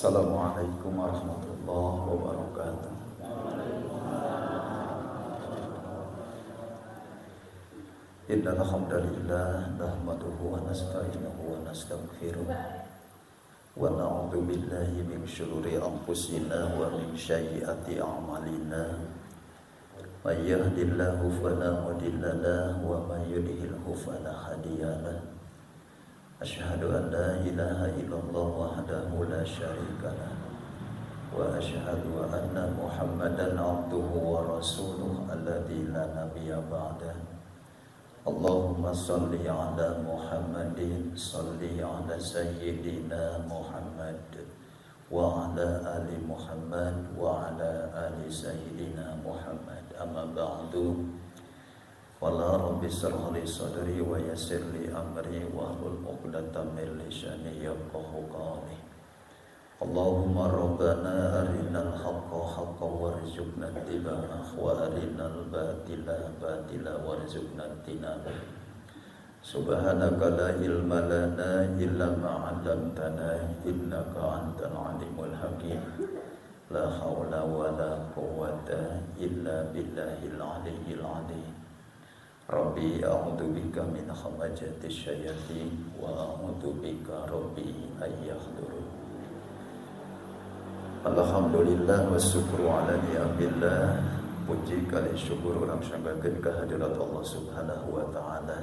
Assalamualaikum warahmatullahi wabarakatuh. Innal hamdalillah nahmaduhu wa nasta'inuhu wa nastaghfiruh wa na'udzu billahi min shururi anfusina wa min sayyiati a'malina. May yahdihillahu fala mudilla lahu wa may yudlilhu fala hadiya lahu. Asyhadu an la ilaha illallah wahdahu la syarika lahu wa asyhadu anna Muhammadan abduhu wa rasuluh alladzi la nabiyya ba'dah. Allahumma shalli ala Muhammadin shalli ala sayyidina Muhammad wa ala ali Muhammad wa ala ali sayyidina Muhammad. Amma ba'du. Wala rabbi shrah li sadri wa yassir li amri wa hlul 'uqdatam min lisani yafqahu qawli. Allahumma rabbana arinal haqqa haqqan warzuqna ittiba'ah wa arinal batila batila warzuqna ijtinabah. Subhanaka la ilma lana illa ma 'allamtana innaka antal alimul hakim. La haula wala quwwata illa billahil aliyyil 'azim. Rabbi a'udzu bika min hamazatis syayatin wa a'udzu bika rabbi ayyahdurun. Alhamdulillah wa syukru ala ni'amillah. Puji kali syukur urang sanggakeun ka hadirat Allah Subhanahu wa taala.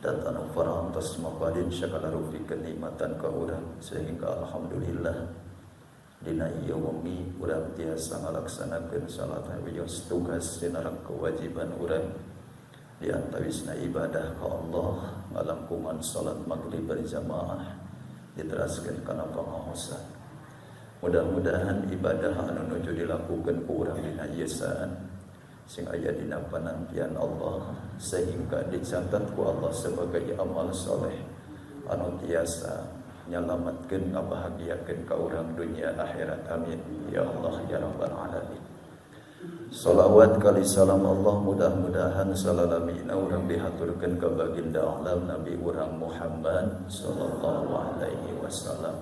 Dan anu parantos mabalin sagala rupi kenikmatan ka urang sehingga alhamdulillah dina ieu wengi urang tiasa ngalaksanakeun salat wios tugas dina kewajiban urang. Di antawisna ibadah ka Allah ngalangkungan salat maghrib berjamaah diteraskeun kana pangaosan. Mudah-mudahan ibadah anu nuju dilakukeun ku urang dina ieu saan sing aya dina panantian Allah sehingga dicatat ku Allah sebagai amal saleh anu tiasa nyalametkeun ngabahagiakeun ka urang dunia akhirat. Amin ya Allah ya rabbal alamin. Salawat kali salam Allah mudah-mudahan salalamina urang dihaturkeun ka baginda alam Nabi urang Muhammad sallallahu alaihi wasallam,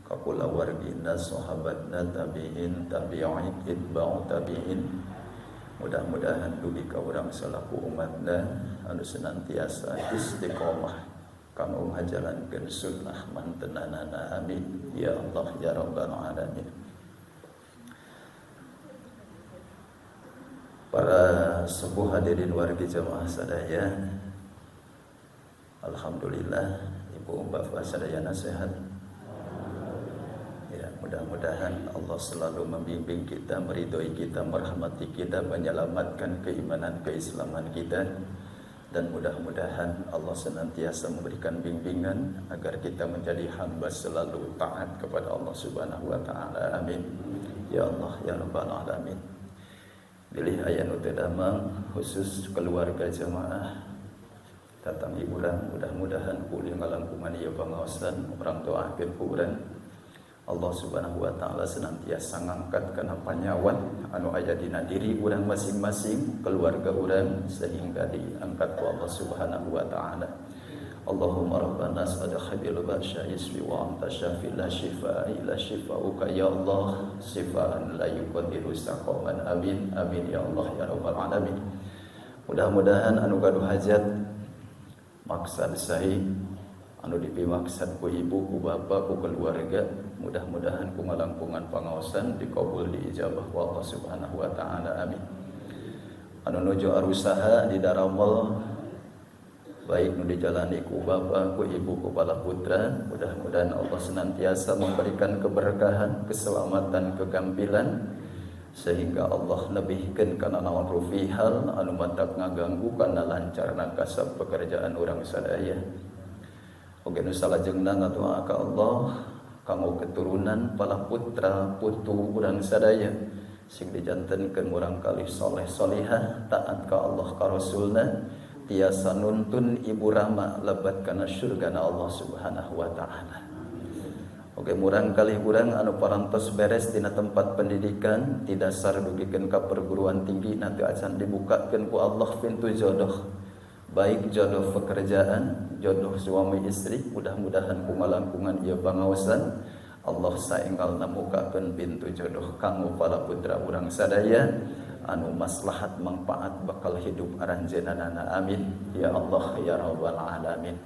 ka kulawargina sahabatna tabi'in tabi'in itba'u tabi'in. Mudah-mudahan dugi ka urang salaku umatna anu senantiasa istiqomah kanggo ngajalankeun sunnah mantenanana. Amin ya Allah ya rabbal alamin. Para sepuh hadirin wargi jamaah sadaya, alhamdulillah ibu bapak sadayana sehat. Ya, mudah-mudahan Allah selalu membimbing kita, meridhoi kita, merahmati kita, menyelamatkan keimanan keislaman kita, dan mudah-mudahan Allah senantiasa memberikan bimbingan agar kita menjadi hamba selalu taat kepada Allah Subhanahu wa taala. Amin ya Allah ya rabbal alamin. Pilih aya nu teu damang khusus keluarga jamaah datang urang, mudah-mudahan kuliah ngalangkungan ieu pangaosan urang doakeun ku urang Allah Subhanahu wa taala senantiasa ngangkat kana panyawan anu aya dina diri urang masing-masing, keluarga urang sehingga diangkat ku Allah Subhanahu wa taala. Allahumma rabbana sadaqabil basya isfi wa anta syafi la shifa illa shifauka ya Allah shifaan la yuqadiru saqaman. Amin amin ya Allah ya rabbal alamin. Mudah-mudahan anu gaduh hajat maksad sahih anu dipimaksad ku ibu ku bapak ku keluarga, mudah-mudahan ku ngalangkungan pangaosan dikabul diijabah ku Allah Subhanahu wa taala. Amin. Anu nuju arusaha di daramel baik nu dijalani ku bapak, ku ibu, ku bala putra, mudah-mudahan Allah senantiasa memberikan keberkahan, keselamatan, kegampilan sehingga Allah lebihkeun kana naon rufihal anu matak ngaganggu kana lancarna kasab pekerjaan urang sadaya. Oge nu salajengna ngadoa ka Allah kanggo keturunan pala putra putu urang sadaya sing dijantenkeun urang kalih saleh salihah taat ka Allah ka Rasulna tiasa nuntun ibu rahma lebat kana surgana Allah Subhanahu wa taala. Oke murang kalih urang anu parantos beres dina tempat pendidikan di dasar dugikeun ka perguruan tinggi nanti acan dibukakeun ku Allah pintu jodoh. Baik jodoh pekerjaan, jodoh suami istri, mudah-mudahan kumalangkungan ieu pangaosan Allah saenggal namukakeun pintu jodoh kanggo para putra urang sadaya anu maslahat manfaat bakal hidup aranjeunana. Amin ya Allah ya rabbal alamin.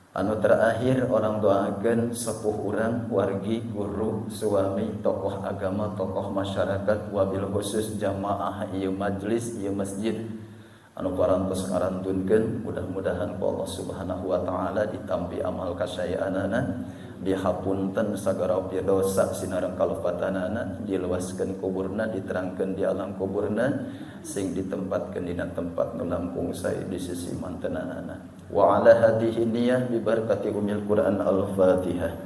Anu terakhir orang doakeun sepuh urang, wargi, guru, suami, tokoh agama, tokoh masyarakat, wabil khusus jamaah ieu majlis, ieu masjid anu parantos ngarantunkeun, mudah-mudahan ku Allah Subhanahu wa taala ditampi amal kasyayanana, dihapunten sagara dosa sinareng kalepatanana, diluaskeun kuburna, diterangkeun di alam kuburna, sing ditempatkeun dina tempat nu langkung sae di sisi mantenanana. Wa ala hadhihi niyyah bi barakati umil Quran al-Fatihah.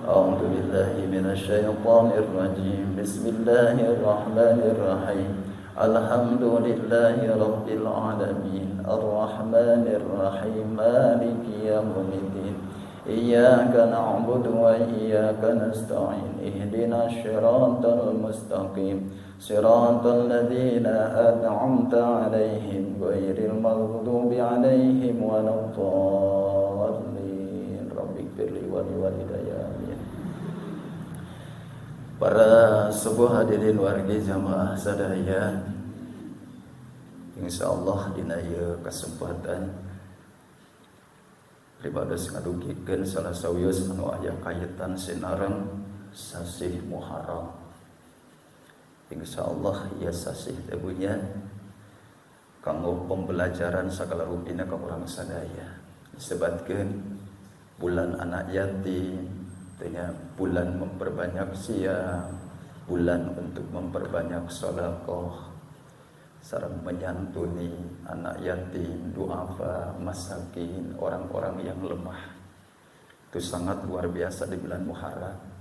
A'udzu billahi minasyaitonir rajim. Bismillahirrahmanirrahim. Alhamdulillahi rabbil alamin. Arrahmanir rahim. Maliki yaumiddin. Iyyaka na'budu wa iyyaka nasta'in. Ihdinas siratal mustaqim. Siratal ladzina an'amta 'alaihim ghairil maghdubi 'alaihim waladdallin. Rabbighfirli wa liwalidayya. Para sebuah hadirin wargi jamaah sadaya, insyaallah dina ieu kesempatan pribados ngadugikeun salah sawius anu aya kaitan sinareng sasih Muharram. Insyaallah ieu sasih teh punya kanggo pembelajaran sagala rupina ka urang sadaya. Disebutkeun bulan anak yatim, tanya bulan memperbanyak siam, bulan untuk memperbanyak sedekah, sareng menyantuni anak yatim, duafa, masakin, orang-orang yang lemah. Itu sangat luar biasa di bulan Muharram.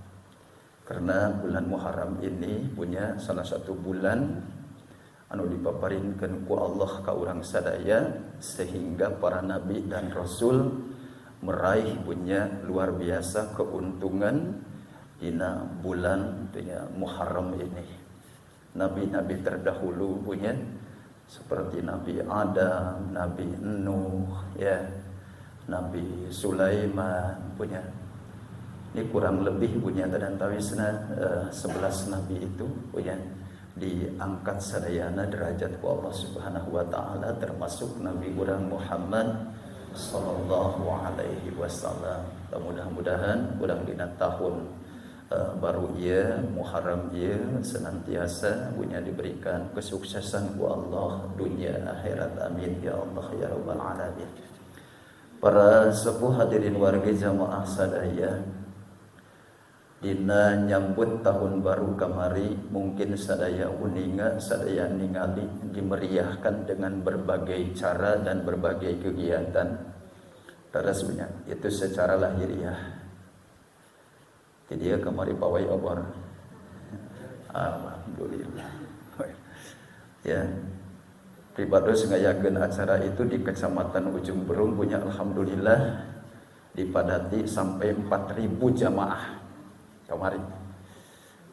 Karena bulan Muharram ini punya salah satu bulan anu dipaparinkeun ku Allah ka urang sadaya, sehingga para nabi dan rasul meraih punya luar biasa keuntungan dina bulan punya Muharram ini. Nabi-nabi terdahulu punya seperti Nabi Adam, Nabi Nuh, ya, Nabi Sulaiman punya. Ini kurang lebih punya dan tawisna 11 nabi itu punya diangkat sadayana derajat ku Allah Subhanahu wa taala, termasuk Nabi urang Muhammad sallallahu alaihi wasallam. Mudah-mudahan urang dina tahun baru ieu Muharram ieu senantiasa punya diberikan kesuksesan ku Allah dunia akhirat. Amin ya Allah ya rabbal alamin. Para sepuh hadirin warga jamaah sadaya, dina nyambut tahun baru kamari mungkin sadaya uninga, sadaya ningali dimeriahkan dengan berbagai cara dan berbagai kegiatan. Terusnya itu secara lahiriah. Jadi dia kamari pawai obor. Alhamdulillah. Ya. Pribados ngayakeun acara itu di Kecamatan Ujung Berung punya alhamdulillah dipadati sampai 4.000 jamaah kamari.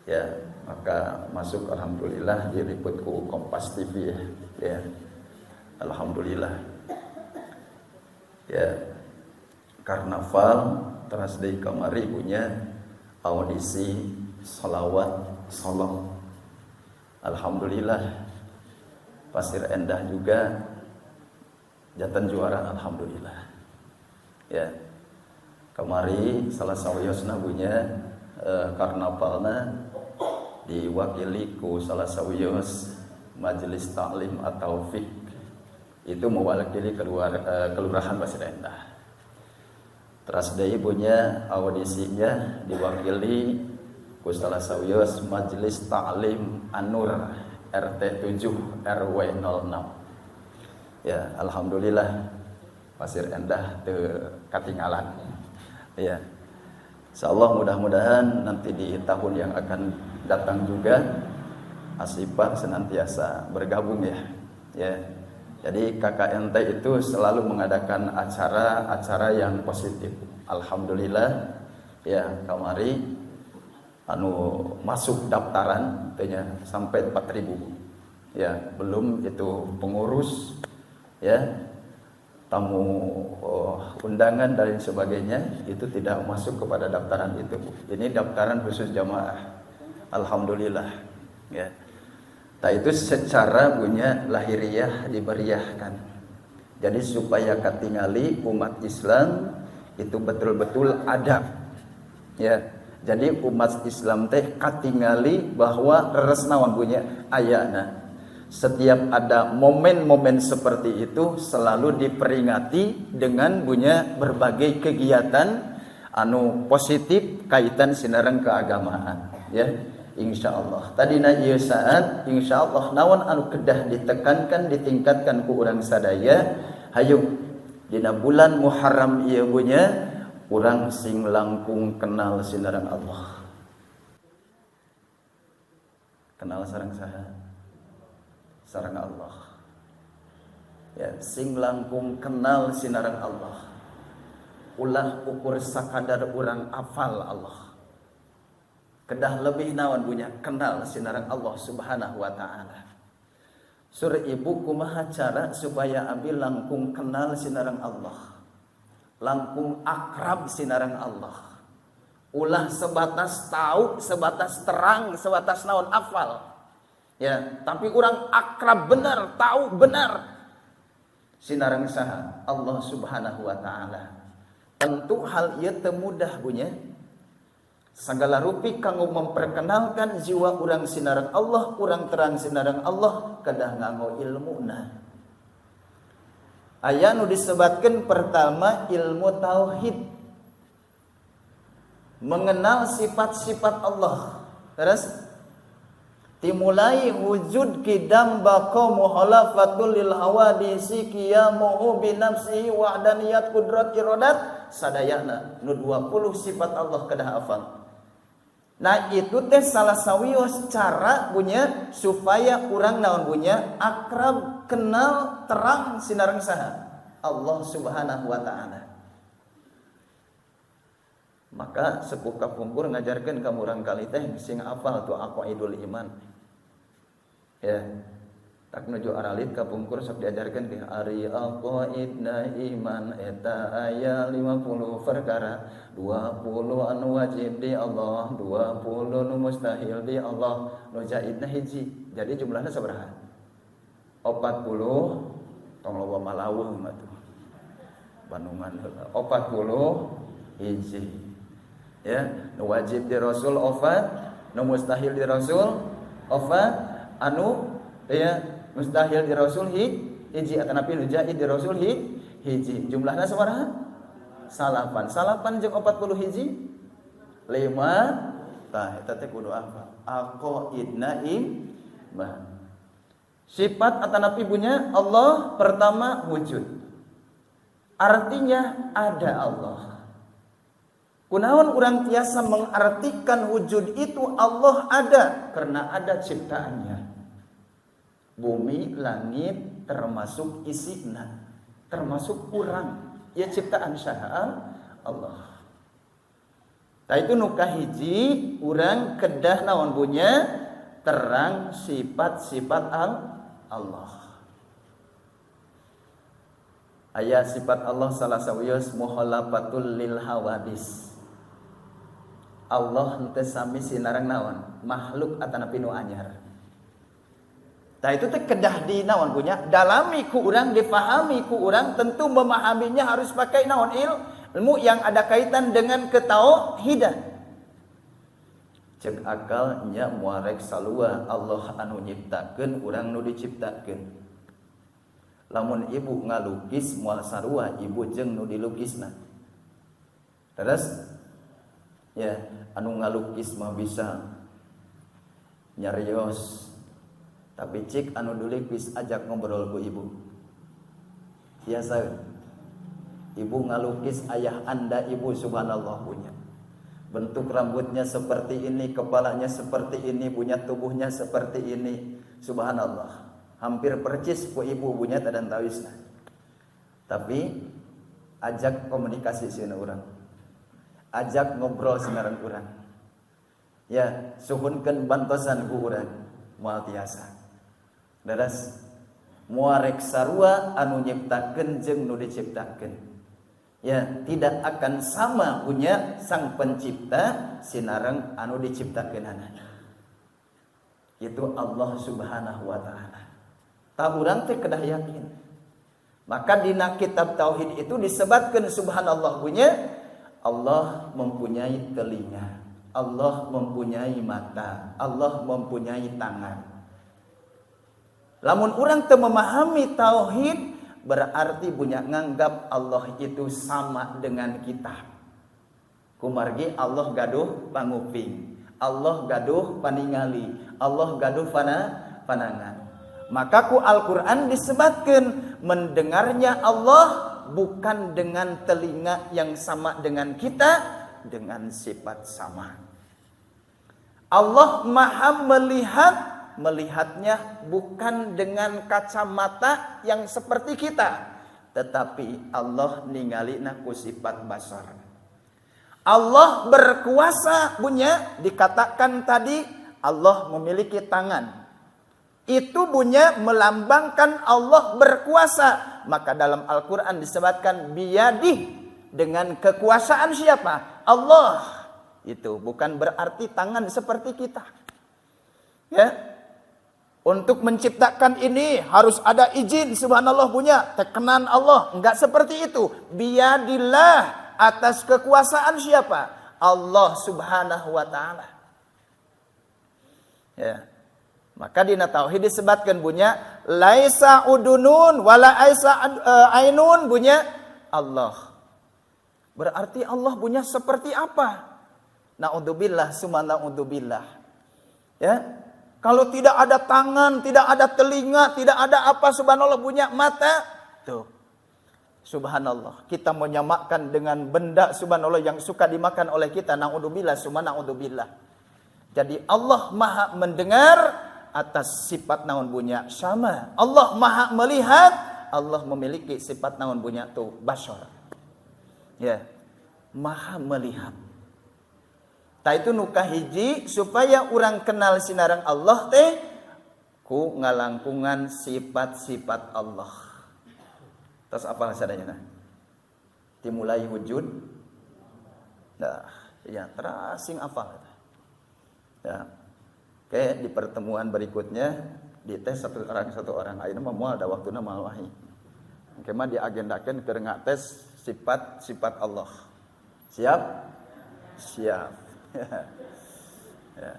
Ya, maka masuk alhamdulillah diliput ku Kompas TV ya. Ya. Alhamdulillah. Ya. Karnaval teras deui kamari punya audisi salawat salam. Alhamdulillah. Pasir Endah juga jantan juara alhamdulillah. Ya. Kamari salah sawiosna punya karnavalna diwakili ku salah sawios majelis taklim atau fik, itu mewakili kelurahan Pasir Endah. Terus deui punya audisinya diwakili ku salah sawios majelis taklim Anur RT 7 RW 06. Ya, alhamdulillah Pasir Endah teu katinggalan. Ya. Insyaallah mudah-mudahan nanti di tahun yang akan datang juga Asifah senantiasa bergabung ya. Ya. Jadi KKNT itu selalu mengadakan acara-acara yang positif. Alhamdulillah ya, kamari anu masuk daftaran tanya sampai 4.000. Ya, belum itu pengurus ya. tamu undangan dan sebagainya, itu tidak masuk kepada daftaran itu, Bu. Ini daftaran khusus jamaah. Alhamdulillah, ya. Nah, itu secara punya lahiriah diberiahkan. Jadi supaya katingali umat Islam itu betul-betul adab. Ya. Jadi umat Islam teh katingali bahwa resnawan punya ayana. Setiap ada momen-momen seperti itu selalu diperingati dengan punya berbagai kegiatan anu positif kaitan sinareng keagamaan, ya. Insyaallah. Tadina ieu saat insyaallah naon anu kedah ditekankan ditingkatkan ku urang sadaya, hayu dina bulan Muharram ieu punya urang sing langkung kenal sinareng Allah. Kenal sareng saha? Sareng Allah. Ya, sing langkung kenal sinareng Allah. Ulah ukur sakadar urang afal Allah. Kedah lebih naon punya kenal sinareng Allah Subhanahu wa taala. Sur ibu kumaha cara supaya abi langkung kenal sinareng Allah. Langkung akrab sinareng Allah. Ulah sebatas tahu, sebatas terang, sebatas naon afal. Ya, tapi kurang akrab benar, tahu benar sinareng saha Allah Subhanahu wa taala. Tentu hal ieu teu mudah punya. Segala rupi kanggo memperkenalkan jiwa urang sinareng Allah, urang terang sinareng Allah kedah nganggo ilmuna. Aya nu disebatkeun pertama ilmu tauhid. Mengenal sifat-sifat Allah. Terus dimulai wujud kidam baqa muhalafatul lil hawadisi qiyamuhu bi nafsihi wahdaniyat qudrat iradat sadayana nu 20 sifat Allah kedah hafal. Nah itu teh salah sawios cara punya supaya urang naon punya akrab kenal terang sinareng saha Allah Subhanahu wa taala. Maka sepuh kapungkur ngajarkeun ka urang kali teh sing hafal tu aqaidul iman. Ya. Tak nuju aralit kapungkur sok diajarkeun ke ari aqaidna iman eta aya 50 perkara, 20 anu wajib di Allah, 20 nu mustahil di Allah, nu jaidna hiji. Jadi jumlahnya sabaraha? 40 tong loba malaweuh mah tuh. Bandungan 40 hiji. Ya, nu wajib di Rasul opat, nu mustahil di Rasul opat, anu ya mustahil di Rasul hiji atanapi nu jaid di Rasul hiji. Jumlahna sabaraha? Salapan jeung 40 hiji 5. Tah eta teh kudu apa? Aqaidna iman. Sifat atanapi punya Allah pertama wujud. Artinya ada Allah. Kunaon urang tiasa mengartikan wujud itu Allah ada karena ada ciptaannya. Bumi, langit termasuk isina, termasuk urang. Ya ciptaan saha Allah. Nah itu nu kahiji urang kedah naon punya terang sifat-sifat Allah. Aya sifat Allah salah sawios mukhalafatul lil hawadis. Allah teu sami sinareng naon? Makhluk atanapi nu anyar. Tah itu teh kedah di naon punya dalami ku urang, difahami ku urang, tentu memahaminya harus pakai naon ilmu yang ada kaitan dengan ketauhidan. Cek akal nya muarek salua Allah anu nyiptakeun urang nu diciptakeun. Lamun ibu ngalukis moal sarua ibu jeung nu dilukisna. Terus ya anu ngalukis mah bisa nyarios. Tapi cik anu dilukis ajak ngobrol ku ibu. Biasa ibu ngalukis ayah anda ibu subhanallah punya. Bentuk rambutnya seperti ini, kepalanya seperti ini, punya tubuhnya seperti ini. Subhanallah. Hampir percis ku ibu punya tadan tawisna. Tapi ajak komunikasi sieuna urang. Ajak ngobrol sinareng urang. Ya, suhunkeun bantosan ku urang moal tiasa. Daras Muarek sarua anu nyiptakeun jeung nu diciptakeun. Ya, tidak akan sama punya sang pencipta sinareng anu diciptakeunana. Itu Allah Subhanahu wa taala. Tah urang teh kedah yakin. Maka dina kitab tauhid itu disebutkan subhanallah punya Allah mempunyai telinga, Allah mempunyai mata, Allah mempunyai tangan. Lamun urang teu memahami tauhid berarti punya nganggap Allah itu sama dengan kita. Kumargi Allah gaduh panguping, Allah gaduh paningali, Allah gaduh panangan. Maka ku Al-Qur'an disebutkan mendengarnya Allah bukan dengan telinga yang sama dengan kita, dengan sifat sama. Allah Maha melihat, melihatnya bukan dengan kacamata yang seperti kita, tetapi Allah ningalina ku sifat basar. Allah berkuasa punya, dikatakan tadi Allah memiliki tangan. Itu punya melambangkan Allah berkuasa. Maka dalam Al-Quran disebutkan biyadih, dengan kekuasaan siapa? Allah. Itu bukan berarti tangan seperti kita. Ya. Untuk menciptakan ini harus ada izin subhanallah punya, tekenan Allah. Enggak seperti itu. Biyadillah, atas kekuasaan siapa? Allah Subhanahu wa taala. Ya. Maka dina tauhid disebutkan punya laisa udunun wala aisa ainun punya Allah. Berarti Allah punya seperti apa? Naudzubillah summa naudzubillah. Ya. Kalau tidak ada tangan, tidak ada telinga, tidak ada apa, subhanallah punya mata. Tuh. Subhanallah. Kita menyamakan dengan benda subhanallah yang suka dimakan oleh kita. Naudzubillah summa naudzubillah. Jadi Allah Maha mendengar atas sifat naon punya sama. Allah Maha melihat, Allah memiliki sifat naon punya tuh basar. Ya. Maha melihat. Ta itu nuka hiji supaya orang kenal sinarang Allah teh ku ngalangkungan sifat-sifat Allah. Terus apa sadayana? Dimulai wujud. Nah, ya terasing apa? Ya. Oke, di pertemuan berikutnya dites satu orang ayeuna mah moal da waktuna moal wahi. Engke mah diagendakeun keur ngates sifat-sifat Allah. Siap? Siap. Ya.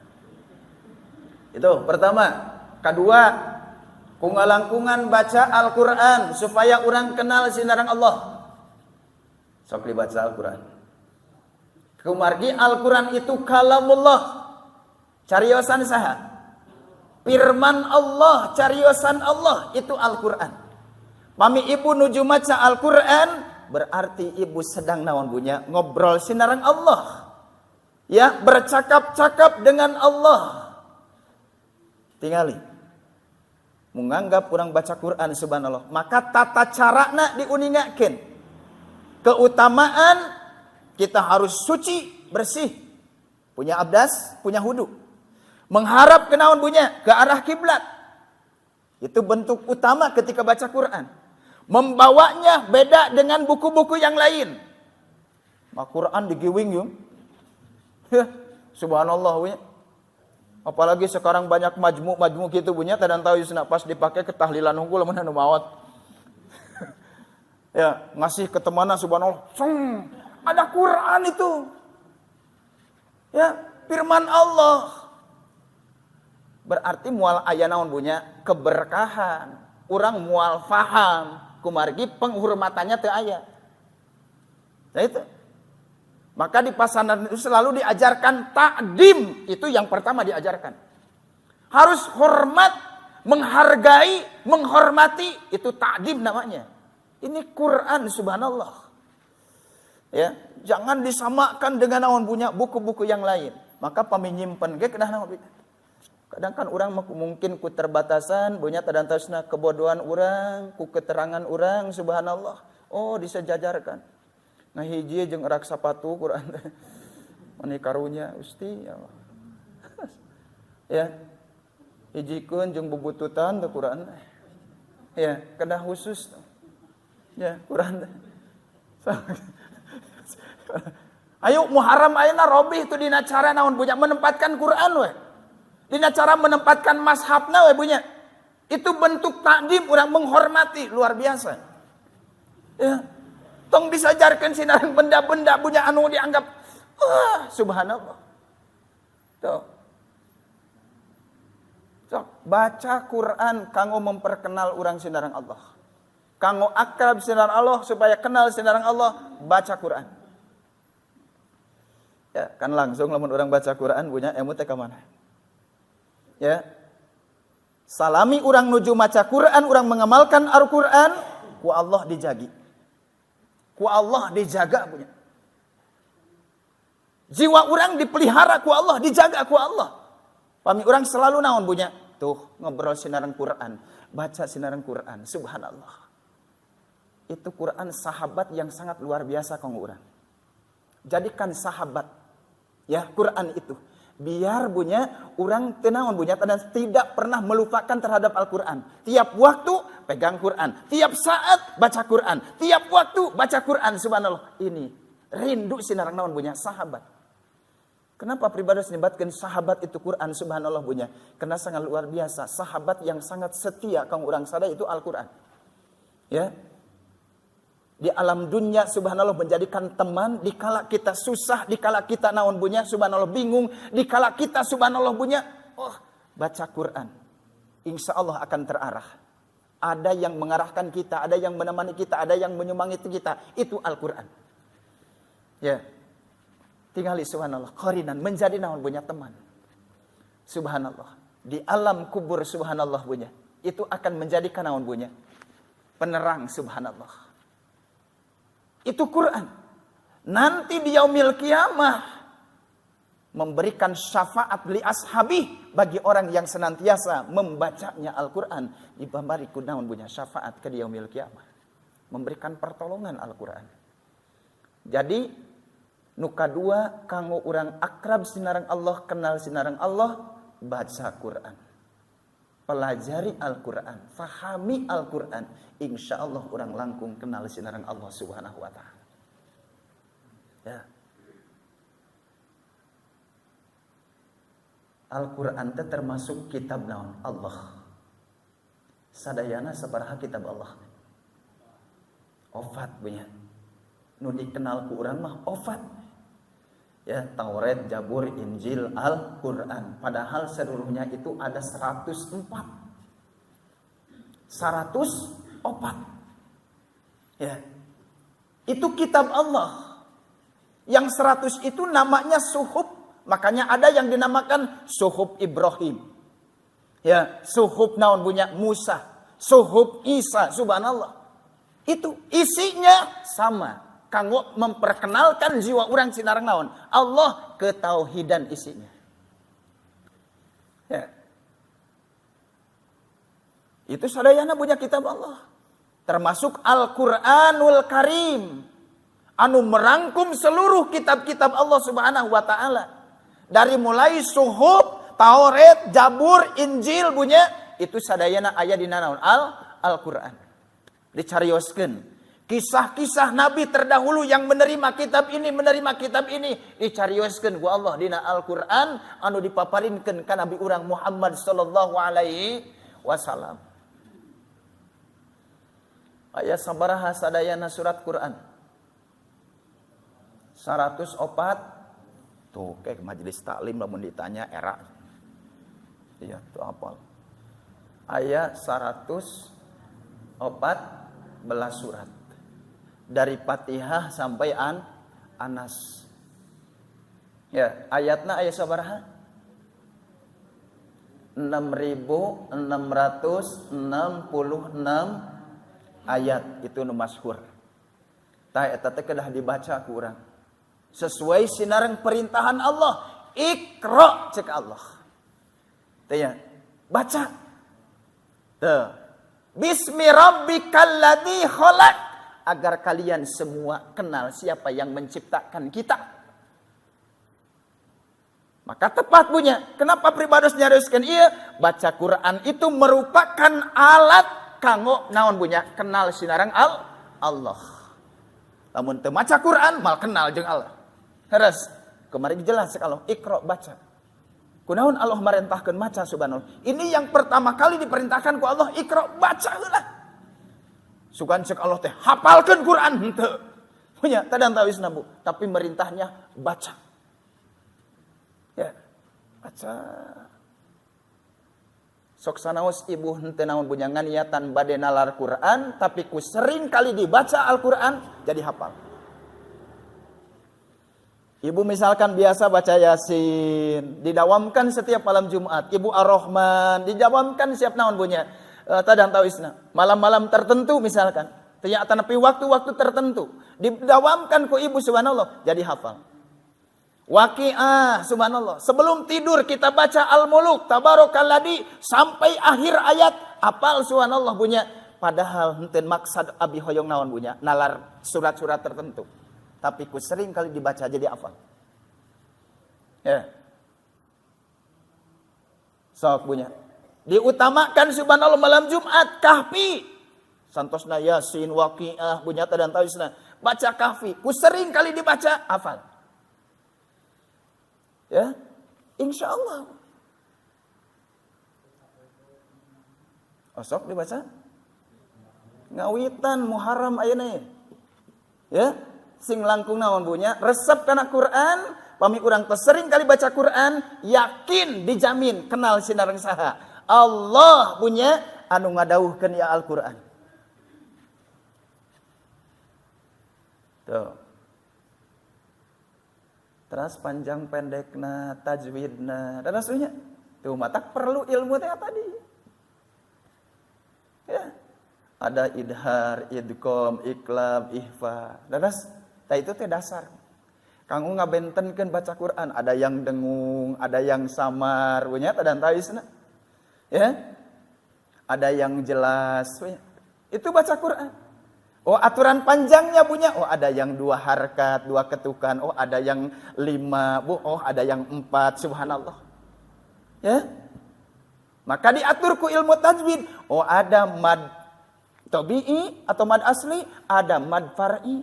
Itu pertama. Kedua, ku ngalangkungan baca Al-Qur'an supaya orang kenal sinarang Allah. Sok dibaca Al-Qur'an. Kumargi Al-Qur'an itu kalamullah. Cariosan saha? Firman Allah, cariosan Allah itu Al-Qur'an. Mami ibu nuju maca Al-Qur'an berarti ibu sedang naon punya ngobrol sinarang Allah. Ya, bercakap-cakap dengan Allah. Tingali. Menganggap orang baca Quran subhanallah, maka tata carana diuningakeun. Keutamaan kita harus suci, bersih. Punya abdas, punya wudu. Mengharap ke naon punya? Ke arah kiblat. Itu bentuk utama ketika baca Quran. Membawanya beda dengan buku-buku yang lain. Quran digiwing yung. Subhanallah punya. Apalagi sekarang banyak majmu gitu punya. Tadang tahu yusna pas dipakai ke tahlilan unggul mana nu mawat. Ya, ngasih ke temanna subhanallah. Ada Quran itu. Ya, firman Allah. Berarti mual aya naon punya keberkahan. Urang mual faham, kumargi penghormatannya teu aya. Nah itu. Maka di pasanan itu selalu diajarkan takdim, itu yang pertama diajarkan. Harus hormat, menghargai, menghormati, itu takdim namanya. Ini Quran subhanallah. Ya, jangan disamakan dengan naon punya buku-buku yang lain. Maka paminyimpen ge kedah naon. Kadang kan orang mungkin ku terbatasan, punya tadantasna kebodohan orang, ku keterangan orang, subhanallah. Oh, disejajarkan. Nah hiji jeung erak sapatu Quran. Mani karunya Gusti ya Allah. Ya. Hijikeun jeung bubututan teh Quran. Ya, kedah khusus. Ya, Quran. Ayo Muharram ayeuna robih itu dina cara naon punya menempatkan Quran we. Dina cara menempatkan mazhabna we punya. Itu bentuk takdim orang menghormati luar biasa. Ya. Tong disajarkan sinareng benda-benda punya anu dianggap subhanallah. Tuh. So, baca Quran kanggo memperkenal orang sinareng Allah. Kanggo akrab sinareng Allah supaya kenal sinareng Allah, baca Quran. Ya, kan langsung lamun orang baca Quran punya emu teh ka mana? Ya. Salami orang nuju maca Quran, orang mengamalkan Al-Quran, ku Allah dijagi. Ku Allah dijaga punya. Jiwa orang dipelihara ku Allah, dijaga ku Allah. Pami orang selalu naon punya. Tuh ngobrol sinareng Quran, baca sinareng Quran, subhanallah. Itu Quran sahabat yang sangat luar biasa kang urang. Jadikan sahabat ya Quran itu. Biar punya orang tenawan punya dan tidak pernah melupakan terhadap Al-Quran. Tiap waktu pegang Quran, tiap saat baca Quran, tiap waktu baca Quran, subhanallah. Ini rindu sinareng naon punya sahabat. Kenapa pribadi menyebutkan sahabat itu Quran, subhanallah punya? Karena sangat luar biasa. Sahabat yang sangat setia kang urang sada itu Al-Quran. Ya. Di alam dunia subhanallah menjadikan teman. Dikala kita susah, dikala kita naon punya, subhanallah bingung. Dikala kita subhanallah punya, baca Quran. Insya Allah akan terarah. Ada yang mengarahkan kita, ada yang menemani kita, ada yang menyemangati kita. Itu Al-Quran. Ya. Tinggali subhanallah, qarinan menjadi naon punya teman. Subhanallah. Di alam kubur subhanallah punya. Itu akan menjadikan naon punya penerang subhanallah. Itu Quran. Nanti di yaumil kiamah memberikan syafaat li ashabi bagi orang yang senantiasa membacanya Al-Quran. Dibambari ku naon punya syafaat ke di yaumil kiamah. Memberikan pertolongan Al-Quran. Jadi nuka dua, kanggo orang akrab sinareng Allah, kenal sinareng Allah, baca Quran. Pelajari Al-Quran, fahami Al-Quran. Insya Allah orang langkung kenal sinareng Allah subhanahu wa ta'ala. Ya. Al-Quran itu termasuk kitab naon Allah. Sadayana sabaraha kitab Allah. Ofat punya. Nu dikenal ku urang mah ofat. Ya, Taurat, Jabur, Injil, Al-Quran. Padahal seluruhnya itu ada 104. 104. Ya. Itu kitab Allah. Yang 100 itu namanya suhuf. Makanya ada yang dinamakan suhuf Ibrahim. Ya, suhuf naon punya Musa. Suhuf Isa, subhanallah. Itu isinya sama. Kanggo memperkenalkan jiwa orang sinareng naon Allah, ketauhidan isinya. Ya. Itu sadayana punya kitab Allah. Termasuk Al-Quranul Karim. Anu merangkum seluruh kitab-kitab Allah subhanahu wa ta'ala. Dari mulai suhuf, Taurat, Jabur, Injil punya. Itu sadayana aya dina naon Al-Quran. Dicarioskeun. Kisah-kisah Nabi terdahulu yang menerima kitab ini, dicarioskeun ku Allah dina Al-Quran anu dipaparinkeun ka Nabi urang Muhammad sallallahu alaihi wasallam. Aya sabaraha sadayana surat Quran? 104. Tuh kayak majelis taklim lamun ditanya era. Iya, tuh hafal. Aya 114 surat. Dari Fatihah sampai Anas. Ya, ayatna ayat sabaraha? 6666 ayat itu nu masyhur. Tah eta teh kedah dibaca ku urang. Sesuai sinareng perintahan Allah, Iqra cek Allah. Teh ya, baca. Teh. Bismi rabbikal ladzi khalaq. Agar kalian semua kenal siapa yang menciptakan kita. Maka tepat punya. Kenapa pribadi nyariuskan iya? Baca Quran itu merupakan alat kanggo naon bunya kenal sinarang Allah. Lamun teu maca Quran mal kenal jeung Allah. Terus kemarin jelas kalau Iqra baca. Kunaon Allah merintahkeun maca subhanallah. Ini yang pertama kali diperintahkan ku Allah, Iqra baca heula. Sugan ceuk Allah teh hafalkeun Quran henteu. Punya tadang tawisna Bu, tapi merintahnya baca. Ya, baca. Sok sanaos ibu henteu naon punya nganiatan bade nalar Quran, tapi ku sering kali dibaca Al-Quran jadi hafal. Ibu misalkan biasa baca Yasin, didawamkan setiap malam Jumat. Ibu Ar-Rahman, didawamkan setiap naon punya tadang tawisna. Malam-malam tertentu misalkan, ternyata nepi waktu-waktu tertentu, didawamkan ku ibu subhanallah jadi hafal. Waqiah subhanallah. Sebelum tidur kita baca Al-Muluk, tabarakalladzi sampai akhir ayat, hafal subhanallah punya. Padahal henteu maksad abi hoyong naon punya, nalar surat-surat tertentu. Tapi ku sering kali dibaca jadi hafal. Ya. Sok punya. Diutamakan subhanallah malam Jumat Kahfi. Santosna Yasin, Waqiah, punya dan tawisna. Baca Kahfi. Ku sering kali dibaca hafal. Ya. Insyaallah. Sok dibaca. Ngawitan Muharram ayeuna. Ya. Sing langkung naon bunya resep kana Quran, pami urang teh sering kali baca Quran, yakin dijamin kenal sinareng saha. Allah punya anu ngadawuhkeun ya Al-Qur'an. Tuh. Terus panjang pendekna, tajwidna, dan rasanya tuh mata perlu ilmu teh tadi. Ya. Ada idhar, idqam, iqlab, ihfa. Dadas tah itu teh dasar. Kanggo ngabentenkeun baca Quran, ada yang dengung, ada yang samar, punya dan tawisna. Ya. Ada yang jelas, punya. Itu baca Quran. Oh, aturan panjangnya punya. Oh, ada yang 2 harkat, 2 ketukan. Oh, ada yang 5, Bu. Oh, ada yang 4, subhanallah. Ya. Maka diatur ku ilmu tajwid. Oh, ada mad tabi'i atau mad asli, ada mad far'i.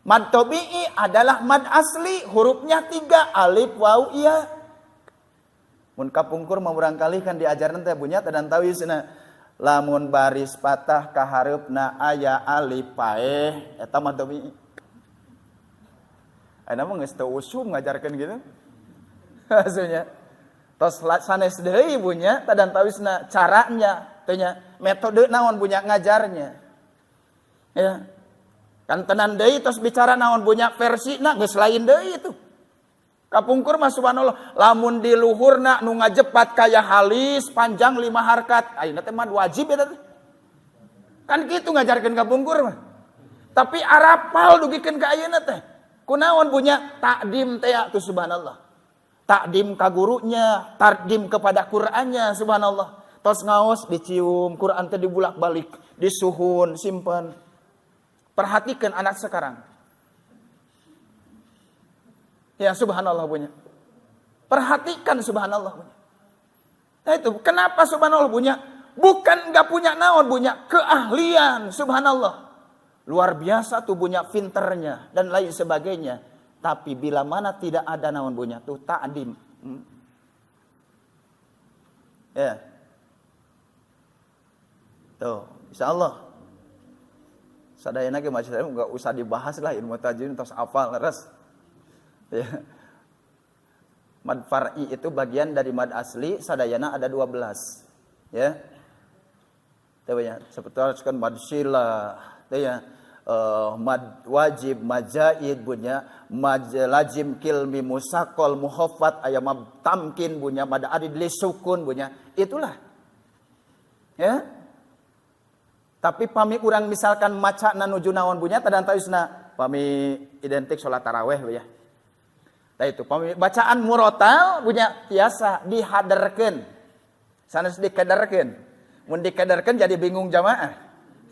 Mad tabi'i adalah mad asli, hurufnya 3, alif, waw, iya. Mun kapungkur mamurang kali kan diajarna teh bunya dan tawisna. Lamun baris patah ka hareupna aya alif paeh, eta mad tabi'i. Ayeuna mah geus teu usum ngajarkeun gitu. Maksudnya. Tos sanes deui bunya dan tawisna caranya, tanya metode naon punya ngajarnya. Ya. Kan tenan deui tos bicara naon punya versina geus lain deui itu. Kapungkur mah subhanallah lamun di luhurna nu ngajepat kaya halis panjang 5 harkat, ayeuna teh mah wajib eta teh. Kan kitu ngajarkeun kapungkur mah. Tapi arapal dugikeun ka ayeuna teh. Kunaon punya takdim teh atuh subhanallah. Takdim ka gurunya, takdim kepada Qur'annya subhanallah. Tos ngaos dicium, Quran teh dibulak-balik, disuhun, simpen. Perhatikan anak sekarang. Ya subhanallah punya. Perhatikan subhanallah punya. Nah itu kenapa subhanallah punya? Bukan enggak punya naon punya keahlian subhanallah. Luar biasa tuh punya pinternya dan lain sebagainya. Tapi bila mana tidak ada naon punya tuh ta'dim. Ya. Tuh, insyaallah. Sadayana ge maksudnya enggak usah dibahas lah ilmu tajwid tos hafal leres. Ya. Mad far'i itu bagian dari mad asli, sadayana ada 12. Ya. Teu ya, seperti kan mad silah, teu ya. Mad wajib, mad zaid punya, mad lazim kilmi musaqqal muhaffat aya mad tamkin punya, mad arid li sukun punya. Itulah. Ya. Tapi pami urang misalkan macana nuju naon punya tadang tawisna, pami identik salat tarawih ya. Tah itu pami bacaan murotal punya tiasa dihadarkeun. Sanes dikadarkeun. Mun dikadarkeun jadi bingung jamaah.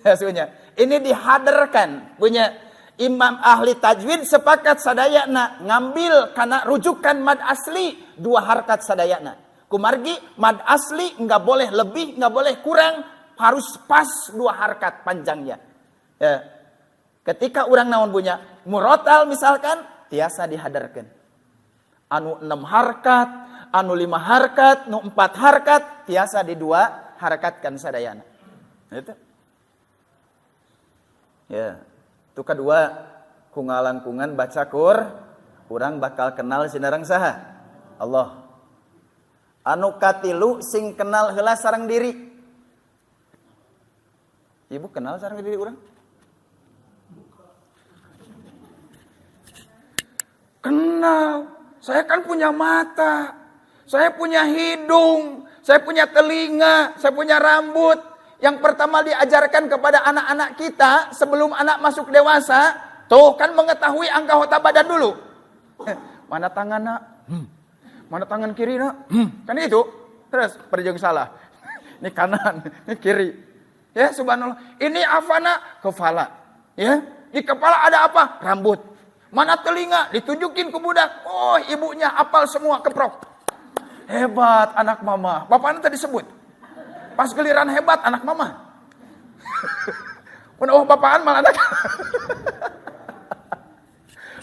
Hasilnya ini dihadarkan punya imam ahli tajwid sepakat sadayana ngambil kana rujukan mad asli 2 harkat sadayana. Kumargi mad asli enggak boleh lebih, enggak boleh kurang. harus pas 2 harkat panjangnya. Ya. Ketika orang naon punya murotal misalkan, tiasa dihadarkan. Anu 6 harkat, anu 5 harkat, anu 4 harkat, tiasa di 2 harakatkan sadayana. Itu. Ya. Itu kedua, kungalan-kungan baca urang bakal kenal sinareng saha? Allah. Anu katilu sing kenal heula sareng diri. Ibu kenal sareng diri urang? Kenal. Saya kan punya mata. Saya punya hidung. Saya punya telinga. Saya punya rambut. Yang pertama diajarkan kepada anak-anak kita sebelum anak masuk dewasa, tuh kan mengetahui anggota badan dulu. Mana tanganna? Mana tangan kiri nak? Kan itu. Terus perjeng salah. Ini kanan, ini kiri. Ya subhanallah. Ini afana kepala. Ya, di kepala ada apa? Rambut. Mana telinga? Ditunjukin ke budak. Oh, ibunya apal semua keprok. Hebat anak mama. Bapaknya tadi sebut. Pas giliran hebat anak mama. Oh, bapakan malah anak.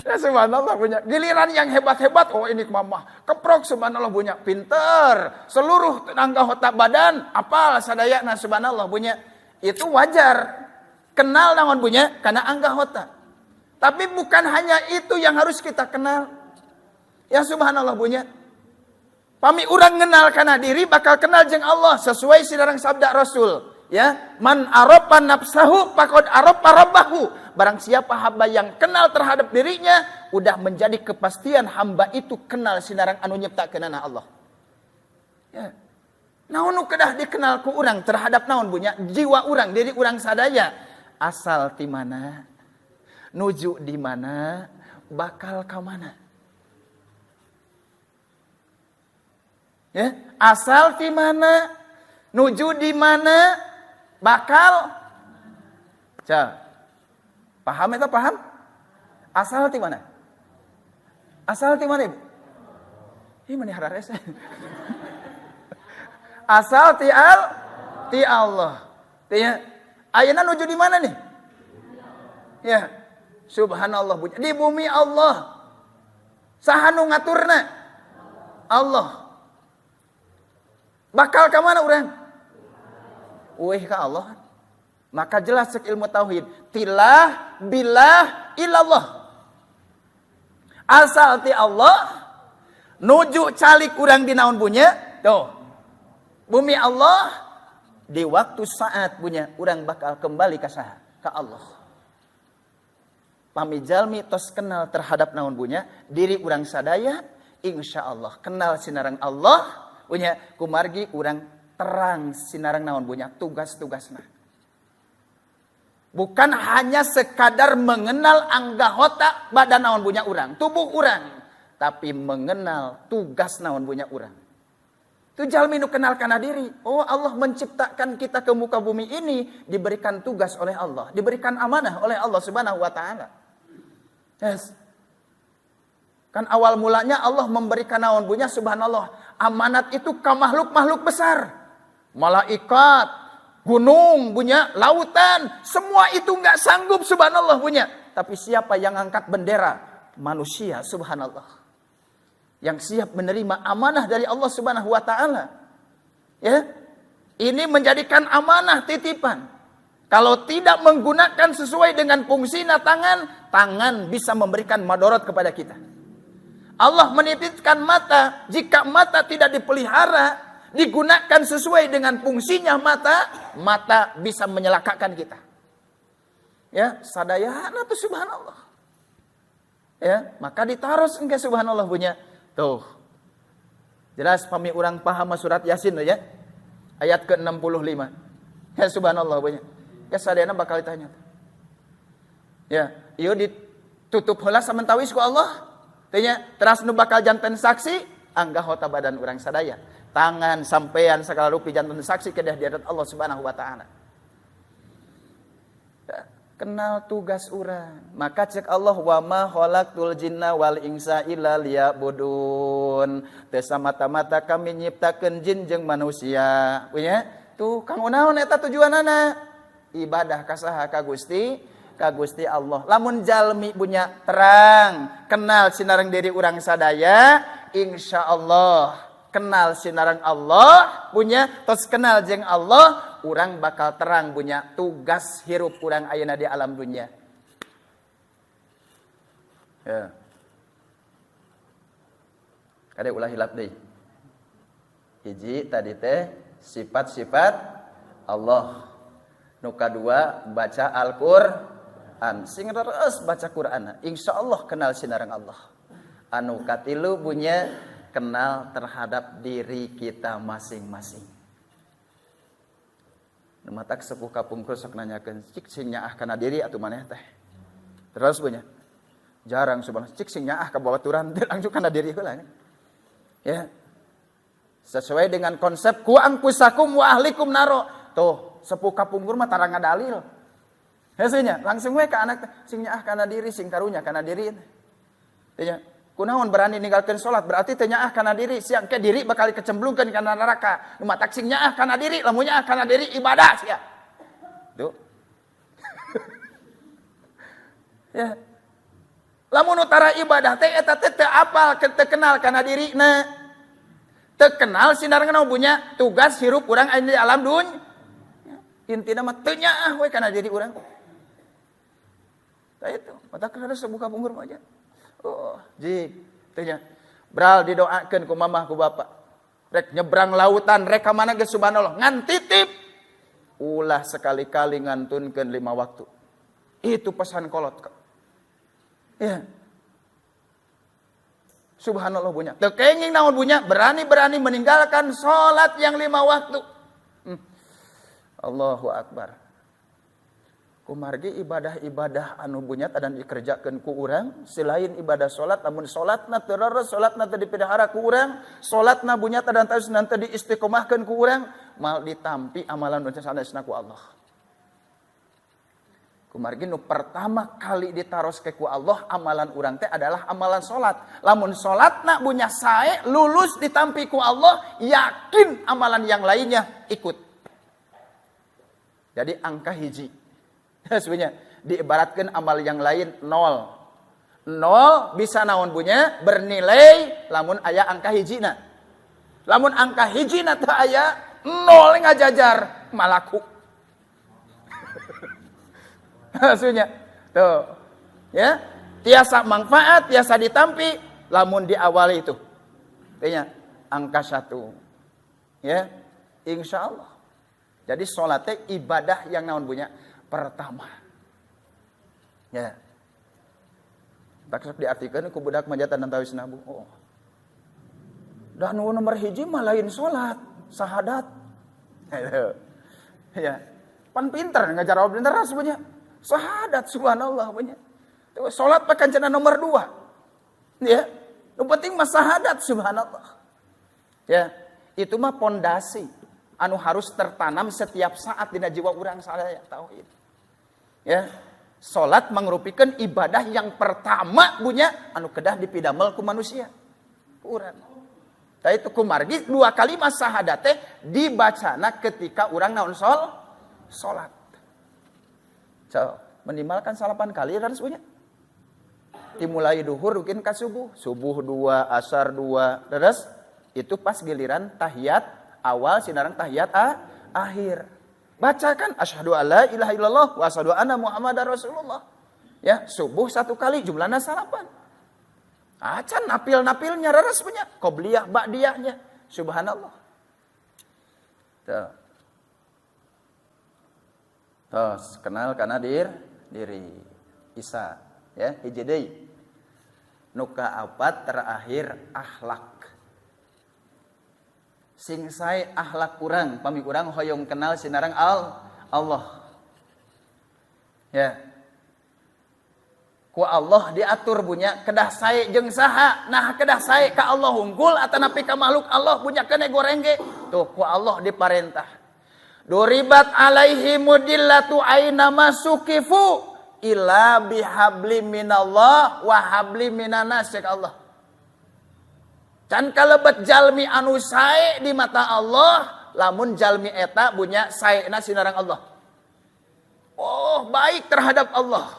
Ya subhanallah punya. Giliran yang hebat-hebat, oh ini mama. Keprok subhanallah punya. Pinter. Seluruh anggota badan, apal sadayana subhanallah punya. Itu wajar. Kenal naon punya karena anggota. Tapi bukan hanya itu yang harus kita kenal. Ya subhanallah punya. Pami urang kenal kana diri bakal kenal jeung Allah sesuai sinareng sabda Rasul. Ya, man arafa nafsahu faqad arafa rabbahu. Barang siapa hamba yang kenal terhadap dirinya, udah menjadi kepastian hamba itu kenal sinareng anu nyiptakeunana Allah. Ya. Naon nu kedah dikenal ku urang terhadap naon punya jiwa urang, diri urang sadaya. Asal ti mana? Nuju di mana? Bakal ka mana? Ya, asal di mana, nuju di mana, bakal. Paham itu paham? Asal di mana? Asal di mana ibu? Ini mana harares? Asal ti Allah. Ya, ayeuna nuju di mana nih? Ya, subhanallah di bumi Allah. Saha nu ngaturna? Allah. Bakal ke mana urang? Uih ka Allah. Maka jelas cek ilmu tauhid. Tilah bilah ilallah. Asal ti Allah. Nuju calik urang di naon punya. Tuh. Bumi Allah. Di waktu saat punya. Urang bakal kembali ke saha? Ke Allah. Pamijalmi tos kenal terhadap naon punya. Diri urang sadaya. Insya Allah. Kenal sinarang Allah. Punya kumargi urang terang sinarang naon punya tugas-tugasna. Bukan hanya sekadar mengenal anggota badan naon punya urang, tubuh urang, tapi mengenal tugas naon punya urang. Tu jalmi nu kenal kana diri. Oh, Allah menciptakan kita ke muka bumi ini diberikan tugas oleh Allah, diberikan amanah oleh Allah Subhanahu wa taala. Yes. Kan awal mulanya Allah memberikan naon punya subhanallah. Amanat itu ke makhluk-makhluk besar. Malaikat, gunung punya, lautan. Semua itu enggak sanggup subhanallah punya. Tapi siapa yang angkat bendera? Manusia subhanallah. Yang siap menerima amanah dari Allah subhanahu wa ta'ala. Ya, ini menjadikan amanah titipan. Kalau tidak menggunakan sesuai dengan fungsinya tangan bisa memberikan madarat kepada kita. Allah menitipkan mata, jika mata tidak dipelihara, digunakan sesuai dengan fungsinya mata bisa menyelakakan kita. Ya, sadayana tuh subhanallah. Ya, maka ditaruh engke subhanallah punya. Tuh. Jelas pami urang paham surat Yasin ya. Ayat ke-65. Ya subhanallah punya. Ya sadayana bakal ditanya. Ya, ieu ditutup heula samentawis ku Allah. Tanya, teras nu bakal janten saksi, anggota badan urang sadaya. Tangan, sampean, segala rupi janten saksi kedah di hadapan Allah subhanahu wa ta'ala. Kenal tugas urang. Maka cek Allah, wa ma khalaqtul jinna wal insa illa liya'budun. Teu samata-mata kami nyiptakeun jin jeung manusia. Punya? Tuh kang unaon eta tujuanana? Ibadah ka saha? Ka Gusti Allah. Lamun jalmi punya terang, kenal sinareng diri urang sadaya, insyaallah kenal sinareng Allah punya tos kenal jeung Allah, urang bakal terang punya tugas hirup urang ayeuna di alam dunia. Ya. Kade ulah hilap deui. Hiji tadi teh sifat-sifat Allah. Nu kadua baca Al-Qur'an. Sing terus baca Qur'an. Insyaallah kenal sinareng Allah. Anu katilu punya kenal terhadap diri kita masing-masing. Nu matak sepuh kapungkur sok nanyakeun, cik sing nyaah kana diri atuh maneh teh. Terus punya jarang subhanallah cik sing nyaah ka babaturan langsung kana diri heula. Ya. Sesuai dengan konsep ku angkusakum wa ahlikum naro. Tuh, sepuh kapungkur mah tarang ngadalil. Heuseuna langsung we ka anak sing nyaah kana diri, sing karunya kana diri. Tanya, kunaon berani ninggalkeun salat berarti teu nyaah kana diri, siang ke diri bakal kecemplungkeun kana neraka. Nu matak sing nyaah kana diri, lamun nyaah kana diri ibadah sia. Tuh. Ya. Lamun utara ibadah teh eta teh teu apal, teu kenal kana dirina. Teu kenal sinarengna punya tugas hirup urang aya di alam dunya. Intina mah teu nyaah we kana diri urang. Tah itu, mata kada sebuka punggur mah aja. Oh, jig teu nya. Bral didoakeun ku mamah ku bapa. Rek nyebrang lautan rek ka mana geus subhanallah ngan titip. Ulah sekali-kali ngantunkeun 5 waktu. Itu pesan kolot. Ya. Subhanallah punya. Teu kenging naon punya, berani-berani meninggalkan salat yang 5 waktu. Allahu akbar. Kumargi ibadah-ibadah anu bunyat dan dikerjakeun ku urang selain ibadah salat, namun salatna teu leres, salatna teu dipidahara ku urang, salatna bunyat dan teu diistiqomahkeun ku urang, mal ditampi amalan nu sanesna ku Allah. Kumargi nu pertama kali ditaroske ku Allah amalan urang teh adalah amalan salat. Lamun salatna bunya sae lulus ditampi ku Allah, yakin amalan yang lainnya ikut. Jadi angka hiji. Sebenarnya diibaratkan amal yang lain 0. 0 bisa naon punya bernilai lamun aya angka hijina. Lamun angka hijina teu aya 0 ngajajar malaku. Maksudnya tuh ya tiasa manfaat tiasa ditampi lamun di awal itu kayaknya angka 1 ya insyaallah. Jadi salat teh ibadah yang naon punya pertama ya tak sok diartikeun ku budak manjatan antawis nabu. Oh dah nu nomor hiji mah lain salat sahadat ya pan pinter ngajaraw pinter sebenarnya sahadat subhanallah punya. Salat pakai cenah nomor 2. Ya. Yang penting mah sahadat subhanallah. Ya, itu mah pondasi anu harus tertanam setiap saat dina jiwa urang sadaya tauhid. Ya. Salat mangrupikan ibadah yang pertama punya anu kedah dipidamel ku manusia. Ku urang. Tah itu kumargi 2 kalimat sahadat teh dibacana ketika urang naon salat. So, minimalkan 8 kali harus punya. Dimulai duhur mungkin ka subuh. Subuh 2, asar 2. Terus itu pas giliran tahiyat awal sinarang tahiyat akhir. Bacakan asyhadu alla ilaha illallah wa asyhadu anna muhammadar rasulullah. Ya, subuh 1 kali jumlahna 8. Acan napil-napilnya reres punya. Qobliyah ba'diyahnya. Subhanallah. Tuh. Tos kenal kana diri Isa ya hiji deui nu kaopat terakhir akhlak sing sae akhlak urang pami urang hoyong kenal sinareng Allah ya ku Allah diatur punya kedah sae jeung saha nah kedah sae ka Allah unggul atanapi ka makhluk Allah punya kene gorengge tuh ku Allah diparentah duribat alaihi mudillatu aina masukifu illa bihabli minallah wa habli minanas cek Allah. Can kalebet jalmi anu sae di mata Allah lamun jalmi eta punya saena sinarang Allah. Oh, baik terhadap Allah.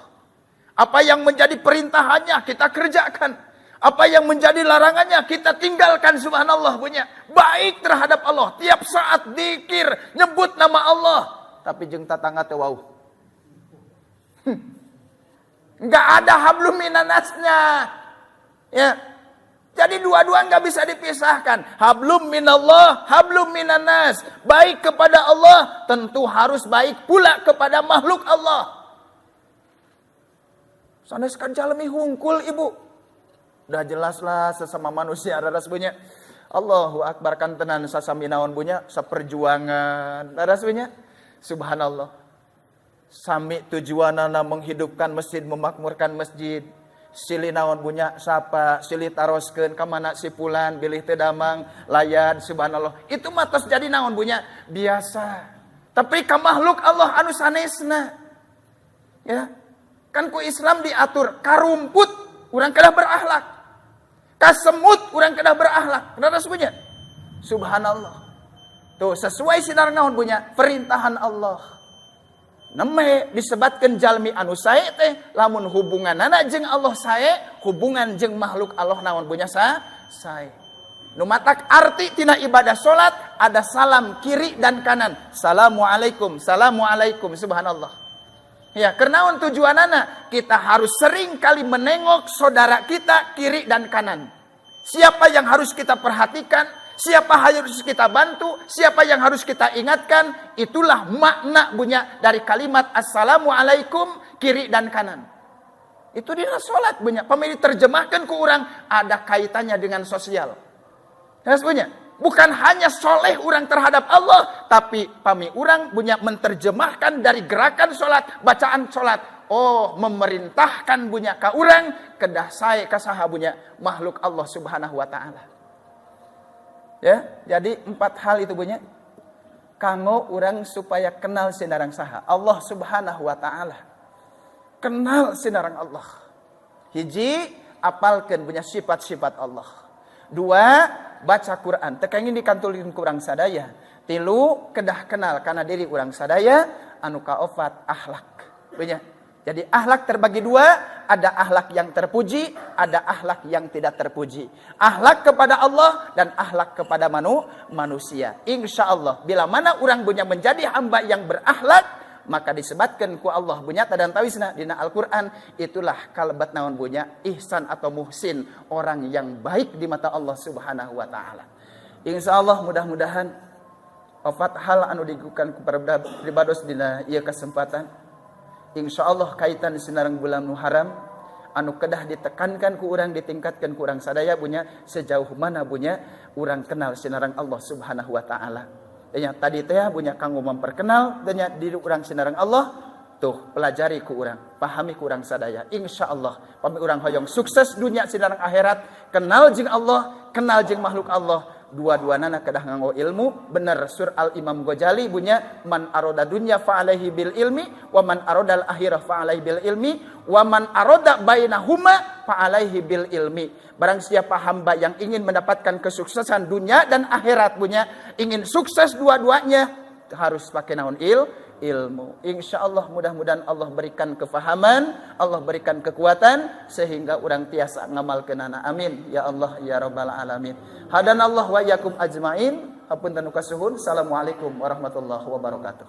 Apa yang menjadi perintahannya kita kerjakan. Apa yang menjadi larangannya kita tinggalkan, subhanallah punya. Baik terhadap Allah. Tiap saat dikir, nyebut nama Allah. Tapi jeung tatangga teh wau. Enggak ada hablum minanasnya. Ya. Jadi dua-dua enggak bisa dipisahkan. Hablum minallah, hablum minanas. Baik kepada Allah, tentu harus baik pula kepada makhluk Allah. Saneskan jalmi hungkul ibu. Udah jelaslah sesama manusia ada rasanya. Allahu Akbar kan tenan sasami naon bunya saperjuangan. Ada rasanya. Subhanallah. Sami tujuanana menghidupkan masjid, memakmurkan masjid. Silih naon bunya sapa, silih taroskeun ka mana si pulan, bilih teu damang, layan, subhanallah. Itu mah tos jadi naon bunya biasa. Tapi ka makhluk Allah anu sanesna. Ya. Kan ku Islam diatur karumput urang kedah berakhlak. Ka semut urang kedah berakhlak. Kenapa sebenarnya? Subhanallah. Tuh sesuai sinar naon punya perintahan Allah. Neme disebatkan jalmi anu sae teh lamun hubunganana jeung Allah sae, hubungan jeung makhluk Allah naon punya sae. Nu matak arti tina ibadah salat ada salam kiri dan kanan. Assalamualaikum, assalamualaikum, subhanallah. Ya, kenaon tujuanana? Kita harus sering kali menengok saudara kita kiri dan kanan. Siapa yang harus kita perhatikan? Siapa harus kita bantu, siapa yang harus kita ingatkan, itulah makna bunyi dari kalimat assalamualaikum kiri dan kanan. Itu dia salat bunyi. Pamili terjemahkan ke orang ada kaitannya dengan sosial. Bunyi. Bukan hanya soleh orang terhadap Allah, tapi pami orang bunyi menerjemahkan dari gerakan salat, bacaan salat. Oh, memerintahkan bunyi ka orang kedah sae ka saha bunyi makhluk Allah Subhanahu wa taala. Ya, jadi 4 hal itu bunyi. Kanggo orang supaya kenal sinarang saha Allah Subhanahu wa taala. Kenal sinarang Allah. Hiji, apalkeun punya sifat-sifat Allah. 2, baca Quran. Teu kenging dikantulin ku urang sadaya. 3, kedah kenal kana diri urang sadaya anu kaopat akhlak. Punya. Jadi akhlak terbagi 2, ada akhlak yang terpuji, ada akhlak yang tidak terpuji. Akhlak kepada Allah dan akhlak kepada manusia. Insya Allah, bila mana orang punya menjadi hamba yang berakhlak, maka disebutkan ku Allah punya dan tawisna dina Al-Quran, itulah kalebat naon punya ihsan atau muhsin, orang yang baik di mata Allah Subhanahu wa taala. Insya Allah mudah-mudahan 4 hal anu digunakan kepada pribados dina ieu kesempatan. Insya Allah kaitan sinarang bulan Muharram anu kedah ditekankan ku urang, ditingkatkan ku urang sadaya punya sejauh mana punya urang kenal sinarang Allah Subhanahu wa taala. Nya tadi teh punya kanggo memperkenal nya diri urang sinarang Allah, tuh pelajari ku urang, pahami ku urang sadaya. Insya Allah pami urang hoyong sukses dunia sinarang akhirat, kenal jeung Allah, kenal jeung makhluk Allah. Dua-duanana kedah nganggo ilmu. Bener sur al Imam Ghazali punya man aroda dunya fa alaihi bil ilmi wa man aroda al akhirah fa alaihi bil ilmi wa man aroda bainahuma fa alaihi bil ilmi. Barang siapa hamba yang ingin mendapatkan kesuksesan dunia dan akhirat punya, ingin sukses dua-duanya, harus pakai naon ilmu. Insya Allah mudah-mudahan Allah berikan kefahaman, Allah berikan kekuatan sehingga orang tiasa ngamalkeunana. Amin ya Allah ya rabbal alamin. Hadanallah wa iyyakum ajmain. Hapunten nu kasuhun. Assalamualaikum warahmatullahi wabarakatuh.